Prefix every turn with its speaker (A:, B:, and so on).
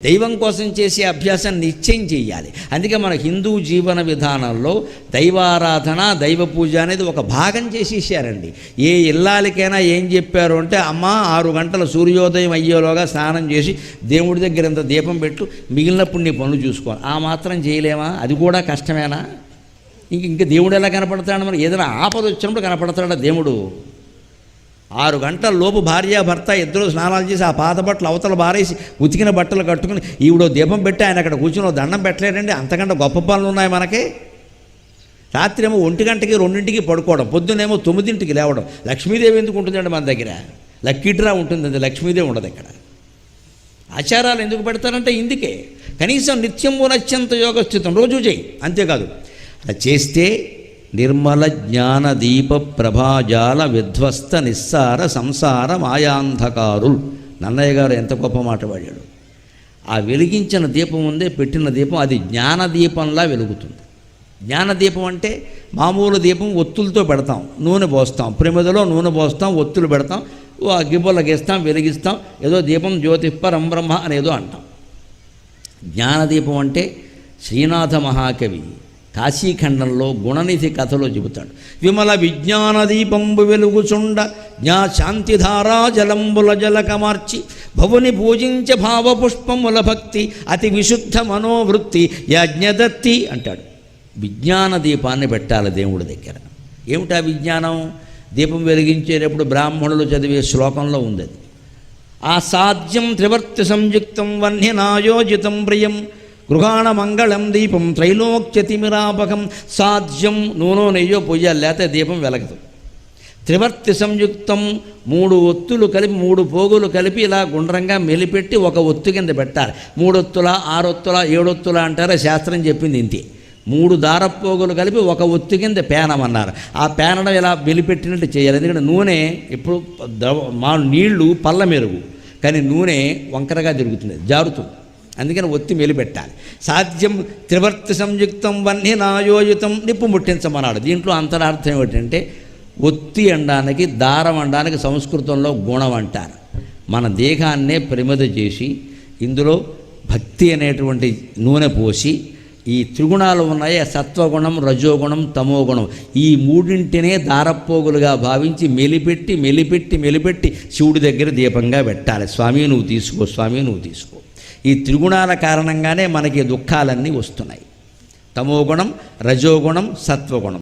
A: దైవం కోసం చేసే అభ్యాసం నిత్యం చేయాలి. అందుకే మన హిందూ జీవన విధానంలో దైవారాధన, దైవ పూజ అనేది ఒక భాగం చేసేసారండి. ఏ ఇల్లాలికైనా ఏం చెప్పారు అంటే, అమ్మ 6 గంటల సూర్యోదయం అయ్యేలోగా స్నానం చేసి దేవుడి దగ్గర ఇంత దీపం పెట్టు, మిగిలినప్పుడు నీ పనులు చూసుకోవాలి. ఆ మాత్రం చేయలేమా? అది కూడా కష్టమేనా? ఇంకా దేవుడు ఎలా కనపడతాడు? మరి ఏదైనా ఆపద వచ్చినప్పుడు కనపడతాడా దేవుడు? 6 గంటల లోపు భార్యాభర్త ఇద్దరు స్నానాలు చేసి ఆ పాత బట్టలు అవతల బారేసి ఉతికిన బట్టలు కట్టుకుని ఈవిడో దీపం పెట్టి ఆయన అక్కడ కూర్చుని దండం పెట్టలేడండి. అంతకంటే గొప్ప పనులు ఉన్నాయి మనకి. రాత్రి ఏమో 1 గంటకి 2ంటికి పడుకోవడం, పొద్దునేమో 9ంటికి లేవడం. లక్ష్మీదేవి ఎందుకు ఉంటుందండి మన దగ్గర? లక్కీ డ్రా ఉంటుంది, లక్ష్మీదేవి ఉండదు ఇక్కడ. ఆచారాలు ఎందుకు పెడతారంటే ఇందుకే. కనీసం నిత్యము నత్యంత యోగస్థితం రోజు చేయి. అంతేకాదు, అలా చేస్తే నిర్మల జ్ఞాన దీప ప్రభాజాల విధ్వస్త నిస్సార సంసార మాయాంధకారులు. నన్నయ్య గారు ఎంత గొప్ప మాట వాడాడు. ఆ వెలిగించిన దీపం ఉందే, పెట్టిన దీపం, అది జ్ఞానదీపంలా వెలుగుతుంది. జ్ఞానదీపం అంటే మామూలు దీపం ఒత్తులతో పెడతాం, నూనె పోస్తాం, ప్రమిదలో నూనె పోస్తాం, ఒత్తులు పెడతాం, గిబ్బలు గీస్తాం, వెలిగిస్తాం, ఏదో దీపం జ్యోతిపరం బ్రహ్మ అనేదో అంటాం. జ్ఞానదీపం అంటే శ్రీనాథ మహాకవి కాశీఖండంలో గుణనిధి కథలో చెబుతాడు. విమల విజ్ఞాన దీపంబు వెలుగుచుండ జ్ఞా శాంతిధారా జలంబుల జలకమార్చి భవుని పూజించ భావపుష్పముల భక్తి అతి విశుద్ధ మనోవృత్తి యజ్ఞదత్తి అంటాడు. విజ్ఞాన దీపాన్ని పెట్టాలి దేవుడి దగ్గర. ఏమిటా విజ్ఞానం? దీపం వెలిగించేటప్పుడు బ్రాహ్మణులు చదివే శ్లోకంలో ఉంది అది. ఆసాధ్యం త్రివర్తి సంయుక్తం వన్యనాయోజితం ప్రియం గృహాణ మంగళం దీపం త్రైలోక్యతిమిరాపకం. సాధ్యం నూనె నెయ్యో పొయ్యాలి, లేకపోతే దీపం వెలగదు. త్రివర్తి సంయుక్తం 3 ఒత్తులు కలిపి 3 పోగులు కలిపి ఇలా గుండ్రంగా మెలిపెట్టి ఒక ఒత్తు కింద పెట్టాలి. 3 ఒత్తుల 6 ఒత్తుల 7 ఒత్తుల అంటారా? శాస్త్రం చెప్పింది ఇంతే. 3 దారపోగులు కలిపి ఒక ఒత్తు కింద పేనమన్నారు. ఆ పేనడం ఇలా మెలిపెట్టినట్టు చేయాలి. ఎందుకంటే నూనె ఇప్పుడు నీళ్లు పళ్ళ మెరుగు, కానీ నూనె వంకరగా తిరుగుతుంది, జారుతుంది. అందుకని ఒత్తి మెలిపెట్టాలి. సాధ్యం త్రివర్తి సంయుక్తం వన్యనాయోజితం నిప్పు ముట్టించమన్నాడు. దీంట్లో అంతరార్థం ఏమిటంటే, ఒత్తి అనడానికి, దారం అనడానికి సంస్కృతంలో గుణం అంటారు. మన దేహాన్నే ప్రమిద చేసి ఇందులో భక్తి అనేటువంటి నూనె పోసి, ఈ త్రిగుణాలు ఉన్నాయి, సత్వగుణం, రజోగుణం, తమోగుణం, ఈ 3ంటినే దారపోగులుగా భావించి మెలిపెట్టి మెలిపెట్టి మెలిపెట్టి శివుడి దగ్గర దీపంగా పెట్టాలి. స్వామి నువ్వు తీసుకో, స్వామి నువ్వు తీసుకో. ఈ త్రిగుణాల కారణంగానే మనకి దుఃఖాలన్నీ వస్తున్నాయి. తమోగుణం, రజోగుణం, సత్వగుణం.